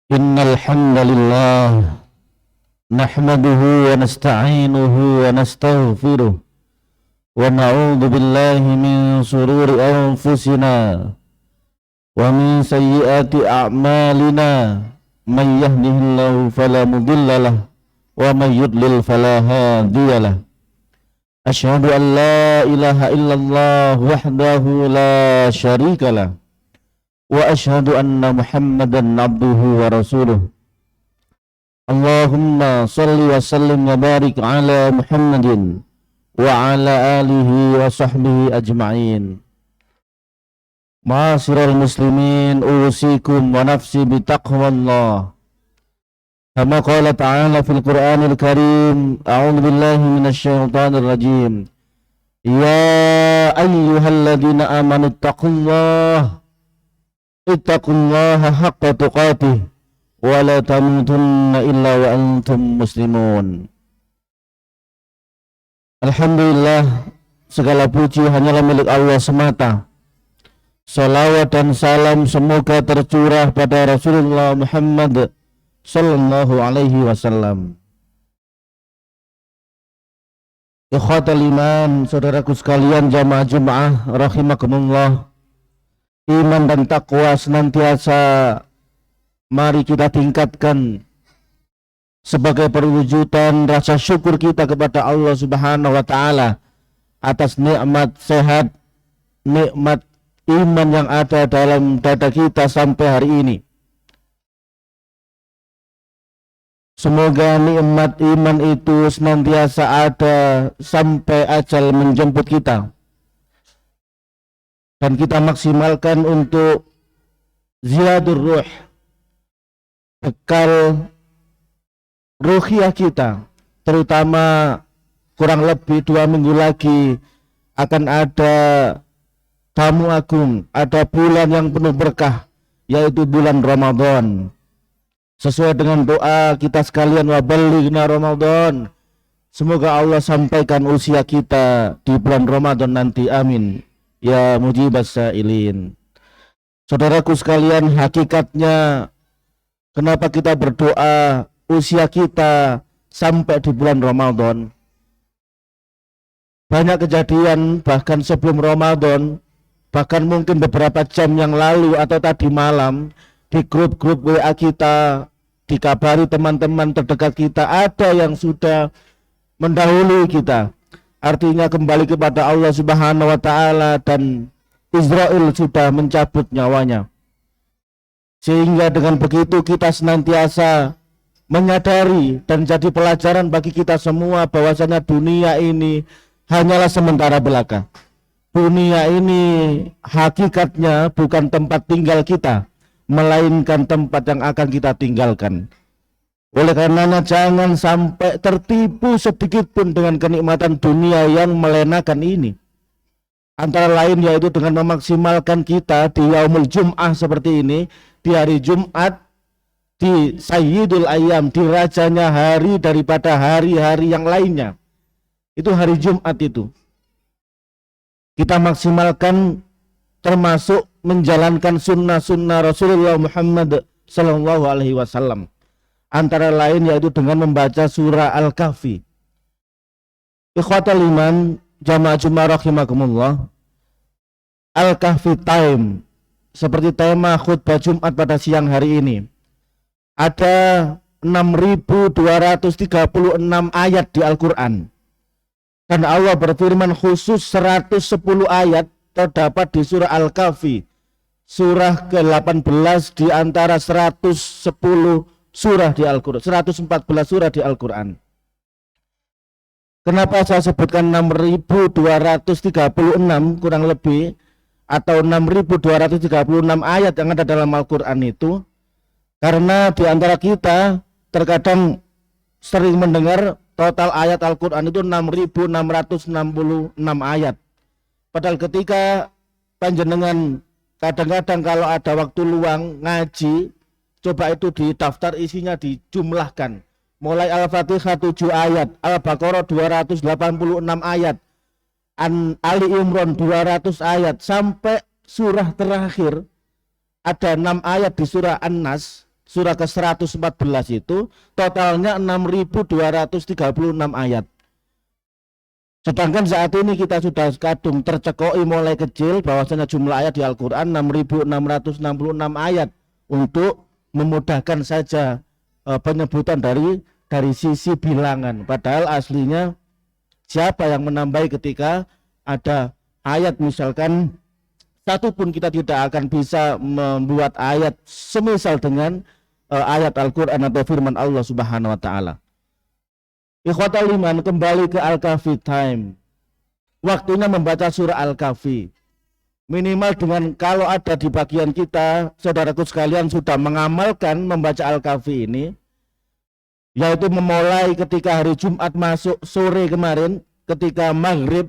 Innal hamdalillah nahmaduhu wa nasta'inuhu wa nastaghfiruh wa na'udzu billahi min shururi anfusina wa min sayyiati a'malina may yahdihillahu fala mudhillalah wa may yudlil fala hadiyalah. Asyhadu an la ilaha illallah wahdahu la syarikalah wa asyhadu anna Muhammadan abduhu wa rasuluh. Allahumma salli wa sallim wa barik ala Muhammadin wa ala alihi wa sahbihi ajma'in. Ma'asyiral muslimin, usikum wa nafsi bitaqwallah. Kama qala ta'ala fil Qur'anil Karim, a'udzu billahi minasyaitonir rajim. Ya ayyuhalladzina amanu taqullaha ittaqullaha haqqa tuqatih wa la tamutunna illa wa antum muslimun. Alhamdulillah, segala puji hanyalah milik Allah semata. Salawat dan salam semoga tercurah pada Rasulullah Muhammad sallallahu alaihi wasallam. Ikhwatal iman, saudaraku sekalian jamaah Jumat rahimakumullah. Iman dan takwa senantiasa mari kita tingkatkan sebagai perwujudan rasa syukur kita kepada Allah Subhanahu wa taala atas nikmat sehat, nikmat iman yang ada dalam dada kita sampai hari ini. Semoga nikmat iman itu senantiasa ada sampai ajal menjemput kita. Dan kita maksimalkan untuk ziyadur ruh, bekal ruhiyah kita, terutama kurang lebih 2 minggu lagi akan ada tamu agung, ada bulan yang penuh berkah, yaitu bulan Ramadan. Sesuai dengan doa kita sekalian, wa ballighna Ramadan, semoga Allah sampaikan usia kita di bulan Ramadan nanti, amin ya mujibas sa'ilin. Saudaraku sekalian, hakikatnya kenapa kita berdoa usia kita sampai di bulan Ramadan? Banyak kejadian bahkan sebelum Ramadan, bahkan mungkin beberapa jam yang lalu atau tadi malam, di grup-grup WA kita dikabari teman-teman terdekat kita ada yang sudah mendahului kita. Artinya kembali kepada Allah Subhanahu wa taala dan Israel sudah mencabut nyawanya. Sehingga dengan begitu kita senantiasa menyadari dan jadi pelajaran bagi kita semua bahwasanya dunia ini hanyalah sementara belaka. Dunia ini hakikatnya bukan tempat tinggal kita, melainkan tempat yang akan kita tinggalkan. Oleh karenanya jangan sampai tertipu sedikit pun dengan kenikmatan dunia yang melenakan ini. Antara lain yaitu dengan memaksimalkan kita di yaumul Jum'ah seperti ini, di hari Jumat, di Sayyidul Ayyam, di rajanya hari daripada hari-hari yang lainnya. Itu hari Jumat itu. Kita maksimalkan termasuk menjalankan sunnah-sunnah Rasulullah Muhammad sallallahu alaihi wasallam. Antara lain yaitu dengan membaca surah Al-Kahfi. Ikhwatal iman, jamaah Jumat rahimakumullah, Al-Kahfi time, seperti tema khutbah Jumat pada siang hari ini. Ada 6.236 ayat di Al-Quran. Dan Allah berfirman khusus 110 ayat terdapat di surah Al-Kahfi, surah ke-18 di antara 110 surah di Al-Quran, 114 surah di Al-Quran. Kenapa saya sebutkan 6.236 kurang lebih, atau 6.236 ayat yang ada dalam Al-Quran itu? Karena di antara kita terkadang sering mendengar total ayat Al-Quran itu 6.666 ayat. Padahal ketika panjenengan kadang-kadang kalau ada waktu luang ngaji, coba itu di daftar isinya dijumlahkan. Mulai Al-Fatihah 7 ayat, Al-Baqarah 286 ayat, Ali Imran 200 ayat, sampai surah terakhir ada 6 ayat di surah An-Nas, surah ke-114 itu totalnya 6.236 ayat. Sedangkan saat ini kita sudah kadung tercekoi mulai kecil bahwasanya jumlah ayat di Al-Quran 6.666 ayat untuk memudahkan saja penyebutan dari sisi bilangan. Padahal aslinya siapa yang menambahi ketika ada ayat misalkan satu pun kita tidak akan bisa membuat ayat semisal dengan ayat Al-Quran atau firman Allah Subhanahu wa Ta'ala. Ikhwatal iman, kembali ke Al-Kahfi time. Waktunya membaca surah Al-Kahfi. Minimal dengan kalau ada di bagian kita, saudaraku sekalian sudah mengamalkan membaca Al-Kahfi ini, yaitu memulai ketika hari Jumat masuk sore kemarin, ketika maghrib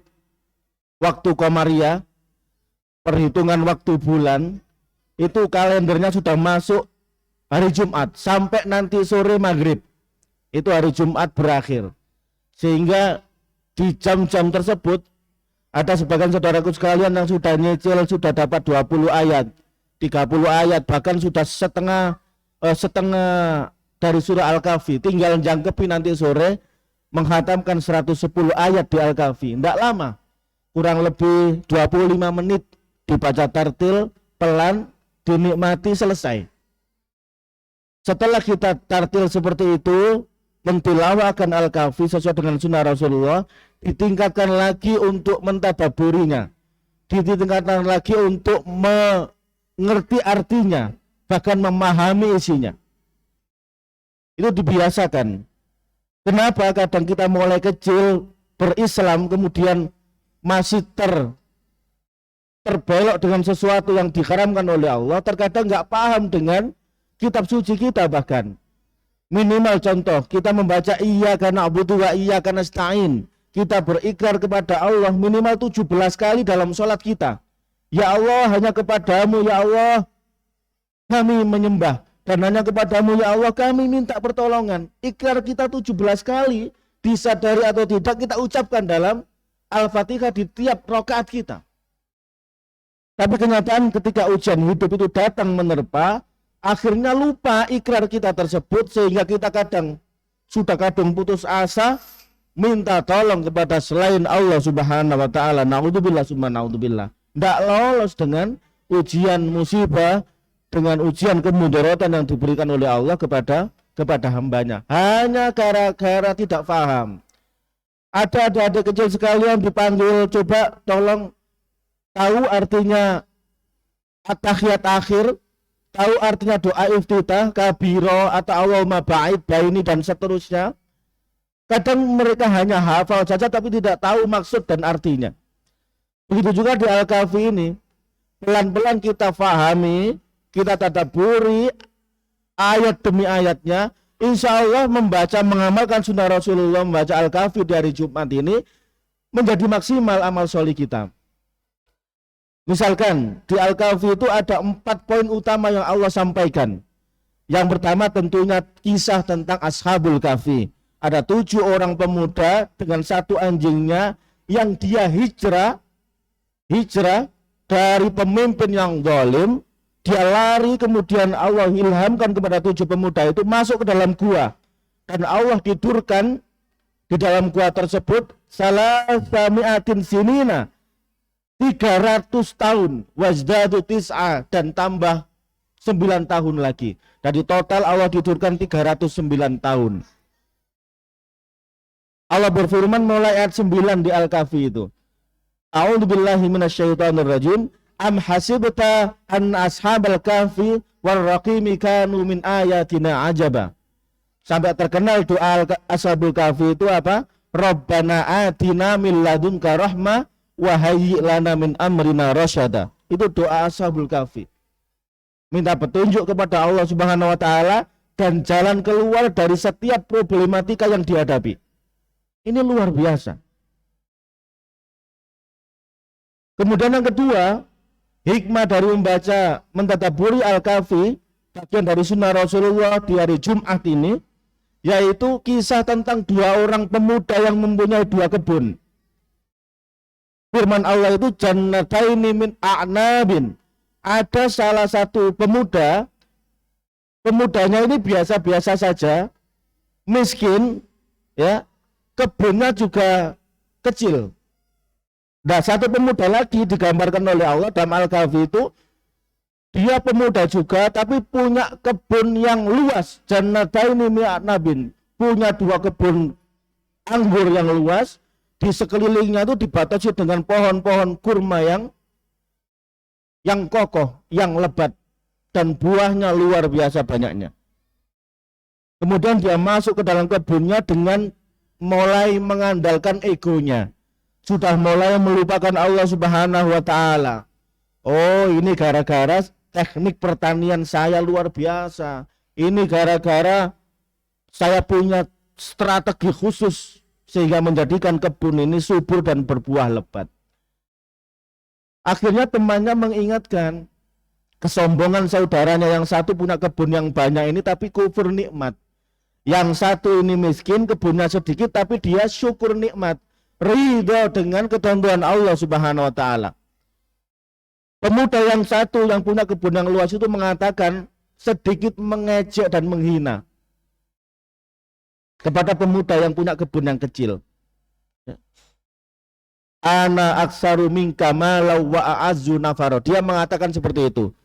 waktu Komariah, perhitungan waktu bulan, itu kalendernya sudah masuk hari Jumat sampai nanti sore maghrib. Itu hari Jumat berakhir. Sehingga di jam-jam tersebut ada sebagian saudaraku sekalian yang sudah nyicil, sudah dapat 20 ayat, 30 ayat, bahkan sudah setengah dari surah Al-Kahfi. Tinggal jangkepi nanti sore menghatamkan 110 ayat di Al-Kahfi. Tidak lama, kurang lebih 25 menit dibaca tartil, pelan, dinikmati, selesai. Setelah kita tartil seperti itu, mentilawahkan Al-Kahfi sesuai dengan sunnah Rasulullah, ditingkatkan lagi untuk mentadaburinya, ditingkatkan lagi untuk mengerti artinya, bahkan memahami isinya. Itu dibiasakan. Kenapa kadang kita mulai kecil berislam kemudian masih terbelok dengan sesuatu yang diharamkan oleh Allah, terkadang nggak paham dengan kitab suci kita. Bahkan minimal contoh, kita membaca iyyaka na'budu wa iyyaka nasta'in, kita berikrar kepada Allah minimal 17 kali dalam sholat kita. Ya Allah, hanya kepadamu ya Allah kami menyembah, dan hanya kepadamu ya Allah kami minta pertolongan. Ikrar kita 17 kali, disadari atau tidak kita ucapkan dalam Al-Fatihah di tiap rakaat kita. Tapi kenyataan ketika ujian hidup itu datang menerpa, akhirnya lupa ikrar kita tersebut, sehingga kita sudah kadung putus asa, minta tolong kepada selain Allah Subhanahu wa Ta'ala. Naudzubillah summa naudzubillah. Tidak lolos dengan ujian musibah, dengan ujian kemudaratan yang diberikan oleh Allah kepada hambanya, hanya gara-gara tidak paham. Ada adik kecil sekalian dipanggil, coba tolong tahu artinya at-tahiyat akhir, tahu artinya doa iftitah, kabiro, atau Allahumma ba'id baini, dan seterusnya. Kadang mereka hanya hafal saja tapi tidak tahu maksud dan artinya. Begitu juga di Al-Kahfi ini, pelan-pelan kita fahami, kita tadabburi ayat demi ayatnya, insya Allah membaca, mengamalkan sunnah Rasulullah, membaca Al-Kahfi di hari Jumat ini menjadi maksimal amal solih kita. Misalkan di Al-Kahfi itu ada 4 poin utama yang Allah sampaikan. Yang pertama tentunya kisah tentang Ashabul Kahfi. Ada 7 orang pemuda dengan 1 anjingnya yang dia hijrah dari pemimpin yang zalim. Dia lari, kemudian Allah ilhamkan kepada 7 pemuda itu masuk ke dalam gua, dan Allah tidurkan di dalam gua tersebut salasami'atin sinina, 300 tahun, wazdadu tis'a, dan tambah 9 tahun lagi. Jadi total Allah tidurkan 309 tahun. Allah berfirman mulai ayat 9 di Al-Kahfi itu, A'udzubillahi minasyaitonirrajim, am hasibta an ashabal kahfi warraqimi kanu min ayatina ajaba. Sampai terkenal doa Ashabul Kahfi itu apa? Rabbana atina min ladunka rahmah wa hayyi' lana min amrina rasyada. Itu doa Ashabul Kahfi. Minta petunjuk kepada Allah Subhanahu wa Ta'ala dan jalan keluar dari setiap problematika yang dihadapi. Ini luar biasa. Kemudian yang kedua, hikmah dari membaca mentadabburi Al-Kahfi, bagian dari sunnah Rasulullah di hari Jumat ini, yaitu kisah tentang 2 orang pemuda yang mempunyai 2 kebun. Firman Allah itu jannataini min a'nabin. Ada salah satu pemuda Pemudanya ini biasa-biasa saja, miskin, ya, kebunnya juga kecil. Nah, satu pemuda lagi digambarkan oleh Allah dalam Al-Kahfi itu, dia pemuda juga tapi punya kebun yang luas. Jannataini mi'at nabin, punya 2 kebun anggur yang luas, di sekelilingnya itu dibatasi dengan pohon-pohon kurma yang kokoh, yang lebat, dan buahnya luar biasa banyaknya. Kemudian dia masuk ke dalam kebunnya dengan mulai mengandalkan egonya, sudah mulai melupakan Allah Subhanahu wa taala. Oh, ini gara-gara teknik pertanian saya luar biasa. Ini gara-gara saya punya strategi khusus sehingga menjadikan kebun ini subur dan berbuah lebat. Akhirnya temannya mengingatkan kesombongan saudaranya, yang satu punya kebun yang banyak ini tapi kufur nikmat. Yang satu ini miskin, kebunnya sedikit tapi dia syukur nikmat, ridho dengan ketentuan Allah Subhanahu wa taala. Pemuda yang satu yang punya kebun yang luas itu mengatakan, sedikit mengejek dan menghina kepada pemuda yang punya kebun yang kecil. Ana aksaru minka malau wa a'azzu nafaro. Dia mengatakan seperti itu.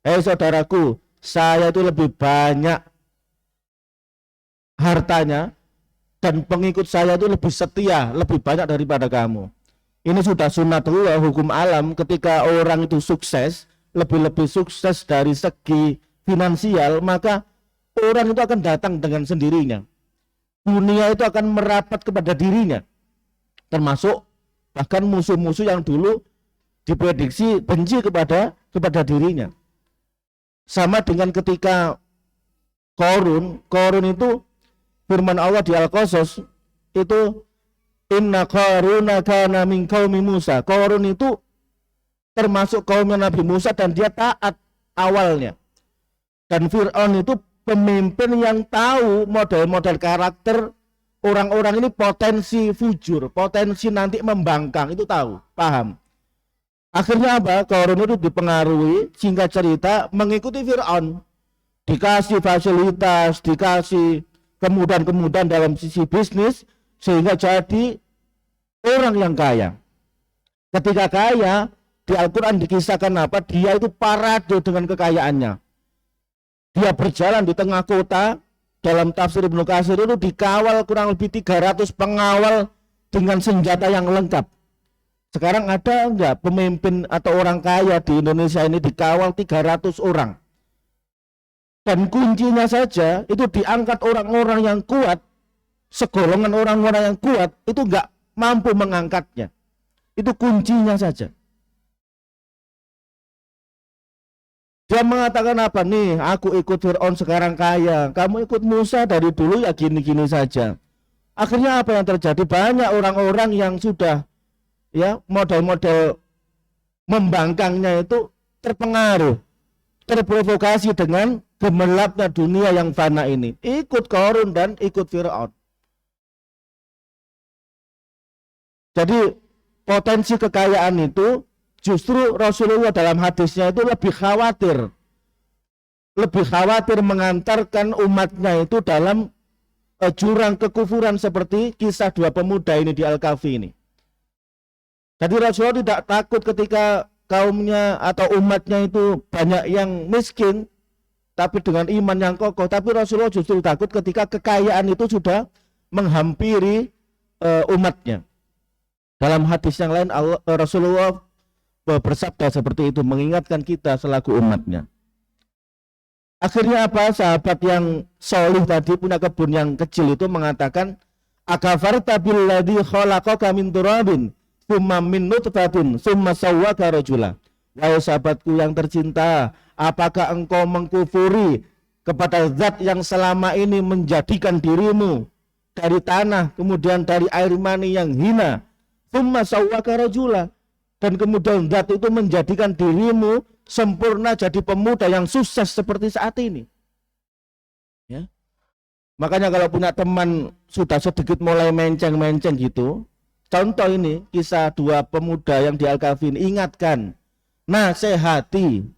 Saudaraku, saya itu lebih banyak hartanya dan pengikut saya itu lebih setia, lebih banyak daripada kamu. Ini sudah sunnatullah, hukum alam. Ketika orang itu sukses, lebih-lebih sukses dari segi finansial, maka orang itu akan datang dengan sendirinya. Dunia itu akan merapat kepada dirinya, termasuk bahkan musuh-musuh yang dulu diprediksi benci kepada dirinya. Sama dengan ketika Qarun itu firman Allah di Al-Qasas itu, inna Qaruna kana min qaumi Musa. Qarun itu termasuk kaumnya Nabi Musa dan dia taat awalnya. Dan Fir'aun itu pemimpin yang tahu model-model karakter orang-orang ini, potensi fujur, potensi nanti membangkang, itu tahu, paham. Akhirnya apa? Qarun itu dipengaruhi, singkat cerita, mengikuti Fir'aun. Dikasih fasilitas, dikasih kemudahan-kemudahan dalam sisi bisnis, sehingga jadi orang yang kaya. Ketika kaya, di Al-Quran dikisahkan apa? Dia itu parade dengan kekayaannya. Dia berjalan di tengah kota. Dalam tafsir Ibnu Katsir itu dikawal kurang lebih 300 pengawal dengan senjata yang lengkap. Sekarang ada enggak pemimpin atau orang kaya di Indonesia ini dikawal 300 orang? Dan kuncinya saja itu diangkat orang-orang yang kuat, segolongan orang-orang yang kuat itu enggak mampu mengangkatnya. Itu kuncinya saja. Dia mengatakan apa nih, aku ikut Fir'aun sekarang kaya, kamu ikut Musa dari dulu ya gini-gini saja. Akhirnya apa yang terjadi? Banyak orang-orang yang sudah ya model-model membangkangnya itu terpengaruh, terprovokasi dengan gemerlapnya dunia yang fana ini, ikut Qarun dan ikut Fir'aun. Jadi potensi kekayaan itu justru Rasulullah dalam hadisnya itu lebih khawatir mengantarkan umatnya itu dalam jurang kekufuran seperti kisah 2 pemuda ini di Al-Kahfi ini. Jadi Rasulullah tidak takut ketika kaumnya atau umatnya itu banyak yang miskin tapi dengan iman yang kokoh, tapi Rasulullah justru takut ketika kekayaan itu sudah menghampiri umatnya. Dalam hadis yang lain Rasulullah bersabda seperti itu, mengingatkan kita selaku umatnya. Akhirnya apa? Sahabat yang solih tadi punya kebun yang kecil itu mengatakan, akafarta billadzi khalaqaka min turabin tsumma min nutfatin tsumma sawwaka rajula. Wahai sahabatku yang tercinta, apakah engkau mengkufuri kepada zat yang selama ini menjadikan dirimu dari tanah, kemudian dari air mani yang hina, tsumma sawwaka rajula, dan kemudian zat itu menjadikan dirimu sempurna jadi pemuda yang sukses seperti saat ini. Ya. Makanya kalau punya teman sudah sedikit mulai menceng-menceng gitu, contoh ini kisah 2 pemuda yang di Al-Kahfi, ingatkan, nasihati,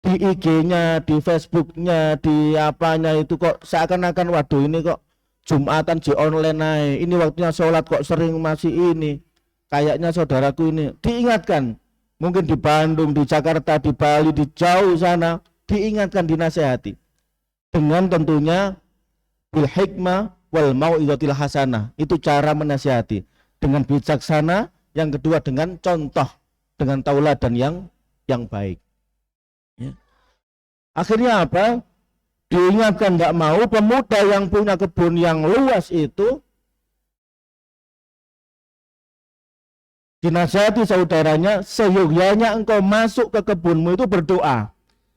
di IG-nya, di Facebook-nya, di apanya itu kok seakan-akan waduh ini kok Jumatan di online naik, ini waktunya sholat kok sering masih ini. Kayaknya saudaraku ini diingatkan, mungkin di Bandung, di Jakarta, di Bali, di jauh sana, diingatkan, dinasehati. Dengan tentunya bil hikmah wal mau'izatil hasanah. Itu cara menasihati. Dengan bijaksana, yang kedua dengan contoh, dengan tauladan yang baik. Ya. Akhirnya apa? Diingatkan nggak mau, pemuda yang punya kebun yang luas itu dinasihati saudaranya, seyogyanya engkau masuk ke kebunmu itu berdoa.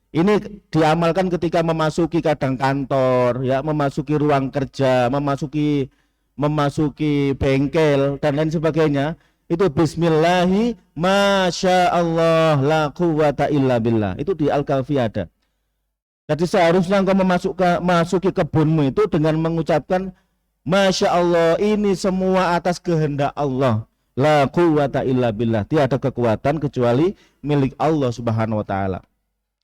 Ini diamalkan ketika memasuki kadang kantor, ya, memasuki ruang kerja, memasuki bengkel dan lain sebagainya. Itu bismillahi masya Allah la quwata illa billah. Itu di Al-Kahfi ada. Jadi seharusnya engkau memasuki kebunmu itu dengan mengucapkan masya Allah, ini semua atas kehendak Allah. La quwata illa billah. Tiada kekuatan kecuali milik Allah Subhanahu wa taala.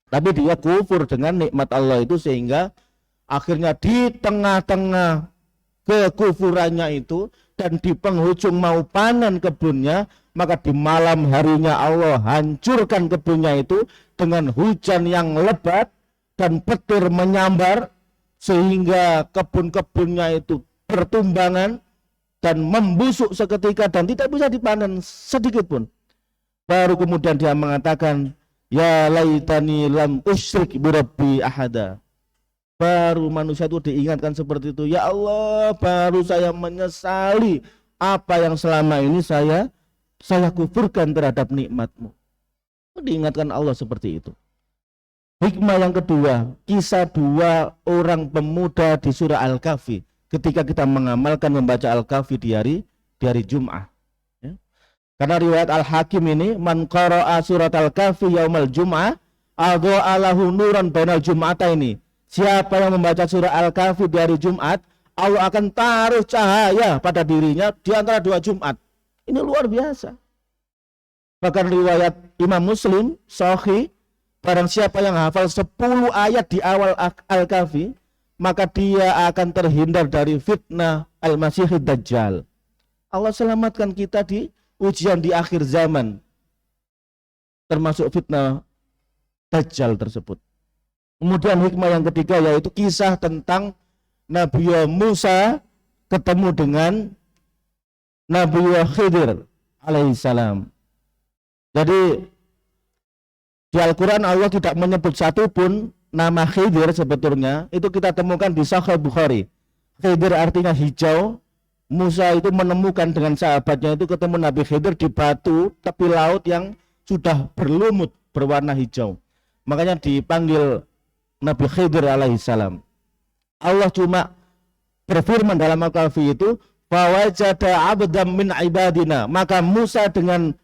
Tapi dia kufur dengan nikmat Allah itu sehingga akhirnya di tengah-tengah kekufurannya itu dan di penghujung mau panen kebunnya, maka di malam harinya Allah hancurkan kebunnya itu dengan hujan yang lebat dan petir menyambar sehingga kebun-kebunnya itu bertumbangan dan membusuk seketika dan tidak bisa dipanen sedikit pun. Baru kemudian dia mengatakan, ya laitani lam usyrik birabbi ahada. Baru manusia itu diingatkan seperti itu. Ya Allah, baru saya menyesali apa yang selama ini saya kufurkan terhadap nikmat-Mu. Diingatkan Allah seperti itu. Hikmah yang kedua, kisah dua orang pemuda di surah Al-Kahfi ketika kita mengamalkan membaca Al-Kahfi di hari Jum'ah. Ya. Karena riwayat Al-Hakim ini, man qara'a surat Al-Kahfi yaumal Jum'ah adha'a lahu nuran bainal jum'ataini. Siapa yang membaca surah Al-Kahfi di hari Jumat, Allah akan taruh cahaya pada dirinya di antara dua Jumat. Ini luar biasa. Bahkan riwayat Imam Muslim sahih, barang siapa yang hafal 10 ayat di awal Al-Kahfi, maka dia akan terhindar dari fitnah Al-Masihid Dajjal. Allah selamatkan kita di ujian di akhir zaman, termasuk fitnah Dajjal tersebut. Kemudian hikmah yang ketiga yaitu kisah tentang Nabi Musa ketemu dengan Nabi Khidir alaihissalam. Jadi di Al-Quran Allah tidak menyebut satupun nama Khidir sebetulnya. Itu kita temukan di Sahih Bukhari. Khidir artinya hijau. Musa itu menemukan dengan sahabatnya itu ketemu Nabi Khidir di batu tepi laut yang sudah berlumut berwarna hijau. Makanya dipanggil Nabi Khidir alaihissalam. Allah cuma berfirman dalam Al-Kahfi itu, fawajada abdam min ibadina. Maka Musa dengan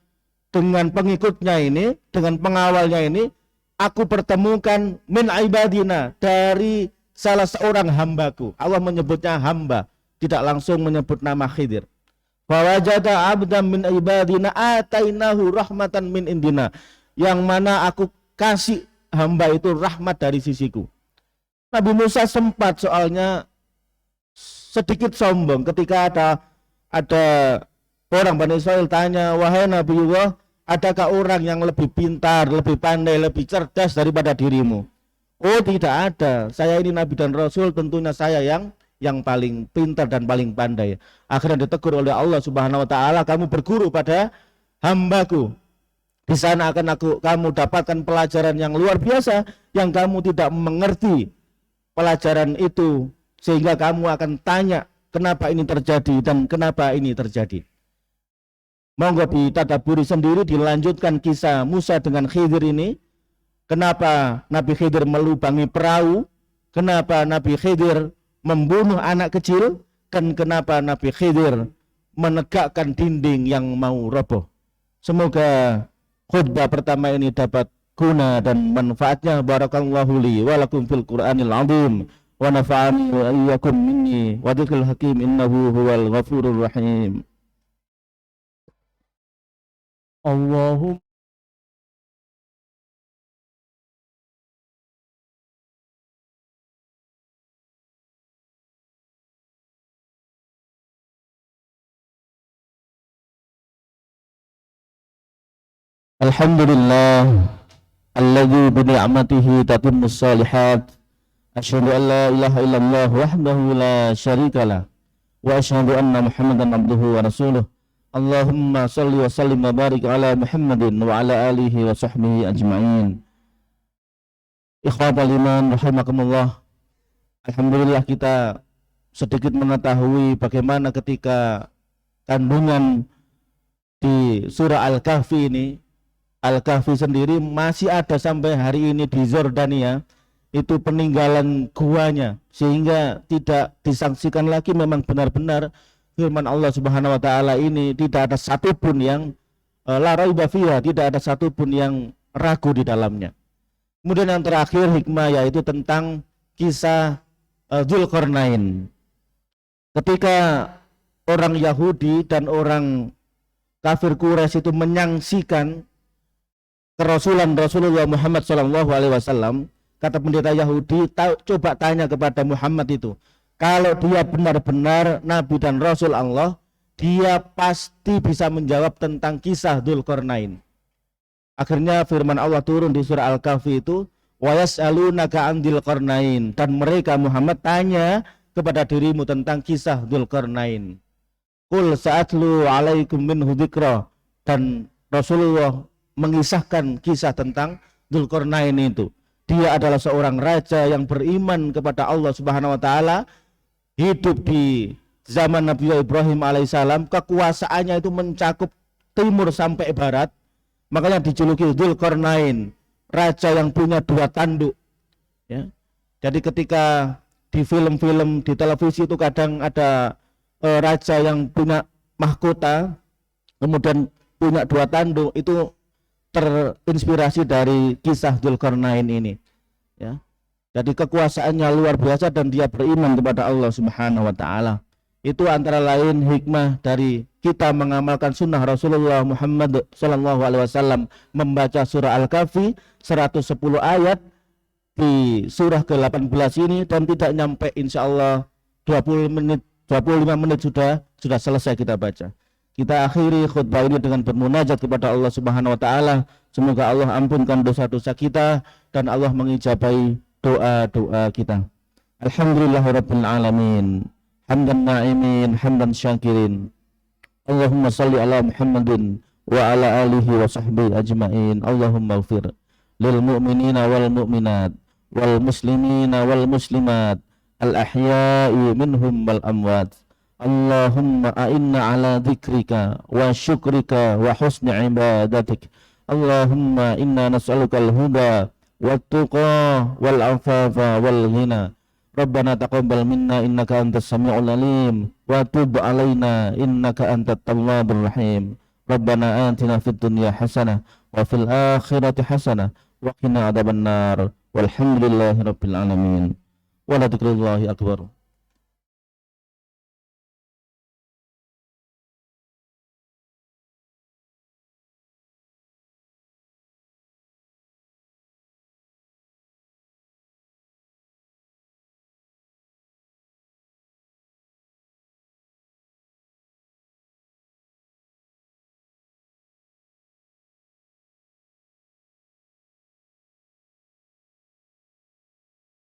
pengikutnya ini, dengan pengawalnya ini, aku pertemukan min ibadina, dari salah seorang hambaku. Allah menyebutnya hamba, tidak langsung menyebut nama Khidir. Fawajada abdam min ibadina atainahu rahmatan min indina. Yang mana aku kasih hamba itu rahmat dari sisiku. Nabi Musa sempat soalnya sedikit sombong ketika ada orang Bani Israel tanya, wahai Nabiullah, adakah orang yang lebih pintar, lebih pandai, lebih cerdas daripada dirimu? Oh, tidak ada. Saya ini Nabi dan Rasul, tentunya saya yang paling pintar dan paling pandai. Akhirnya ditegur oleh Allah Subhanahu wa taala, kamu berguru pada hambaku. Di sana akan kamu dapatkan pelajaran yang luar biasa yang kamu tidak mengerti pelajaran itu, sehingga kamu akan tanya kenapa ini terjadi dan kenapa ini terjadi. Monggo ditadaburi sendiri, dilanjutkan kisah Musa dengan Khidir ini. Kenapa Nabi Khidir melubangi perahu, kenapa Nabi Khidir membunuh anak kecil, dan kenapa Nabi Khidir menegakkan dinding yang mau roboh. Semoga khutbah pertama ini dapat guna dan manfaatnya. Barakallahu li wa lakum fil Qur'anil azim wa nafa'ani wa iyyakum minni wa dzikril hakim innahu huwal ghafurur rahim. Allahumma Alhamdulillah alladzi bi ni'matihi tatimmus shalihat. Asyhadu an la ilaha illallah wahdahu la syarikalah wa asyhadu anna Muhammadan abduhu wa rasuluh. Allahumma shalli wa sallim wa barik ala Muhammadin wa ala alihi wa sahbihi ajma'in. Ikhwatal iman rahimakumullah. Alhamdulillah kita sedikit mengetahui bagaimana ketika kandungan di surah Al-Kahfi ini. Al-Kahfi sendiri masih ada sampai hari ini di Jordania, itu peninggalan guanya, sehingga tidak disangsikan lagi. Memang benar-benar firman Allah Subhanahu wa taala ini tidak ada satupun yang la raiba fiha, tidak ada satupun yang ragu di dalamnya. Kemudian yang terakhir hikmah, yaitu tentang kisah Dzulqarnain. Ketika orang Yahudi dan orang kafir Quraisy itu menyaksikan kerasulan Rasulullah Muhammad SAW, kata pendeta Yahudi, coba tanya kepada Muhammad itu, kalau dia benar-benar Nabi dan Rasul Allah, dia pasti bisa menjawab tentang kisah Dzulqarnain. Akhirnya firman Allah turun di surah Al-Kahfi itu, wa yas'alunaka 'an Dzulqarnain, dan mereka Muhammad tanya kepada dirimu tentang kisah Dzulqarnain. Qul sa'atlu 'alaikum minhu dzikra, dan Rasulullah mengisahkan kisah tentang Dzulqarnain itu. Dia adalah seorang raja yang beriman kepada Allah Subhanahu wa taala, hidup di zaman Nabi Ibrahim alaihissalam, kekuasaannya itu mencakup timur sampai barat, makanya dijuluki Dzulqarnain, raja yang punya dua tanduk, ya. Jadi ketika di film-film di televisi itu kadang ada raja yang punya mahkota kemudian punya dua tanduk, itu terinspirasi dari kisah Dzulqarnain ini, ya. Jadi kekuasaannya luar biasa dan dia beriman kepada Allah Subhanahu wa taala. Itu antara lain hikmah dari kita mengamalkan sunnah Rasulullah Muhammad sallallahu alaihi wasallam, membaca surah Al-Kahfi 110 ayat di surah ke-18 ini, dan tidak nyampe insyaallah 25 menit sudah selesai kita baca. Kita akhiri khutbah ini dengan bermunajat kepada Allah Subhanahu wa taala. Semoga Allah ampunkan dosa-dosa kita dan Allah mengijabai doa-doa kita. Alhamdulillahirabbil alamin. Hamdan na'imin, hamdan syakirin. Allahumma salli ala Muhammadin wa ala alihi wa sahbihi ajma'in. Allahumma ighfir lil mu'minina wal mu'minat wal muslimina wal muslimat al ahya'i minhum wal amwat. Allahumma a'inna ala dzikrika wa syukrika wa husni ibadatik. Allahumma inna nas'aluka al-huda wat tuqa wal afafa wal ghina. Rabbana taqabbal minna innaka antas samiul alim wa tub alaina innaka antat tawwabur rahim. Rabbana atina fid dunya hasanah wa fil akhirati hasanah wa qina adzabannar. Walhamdulillahi rabbil alamin. Wa la dzikrullahi akbar.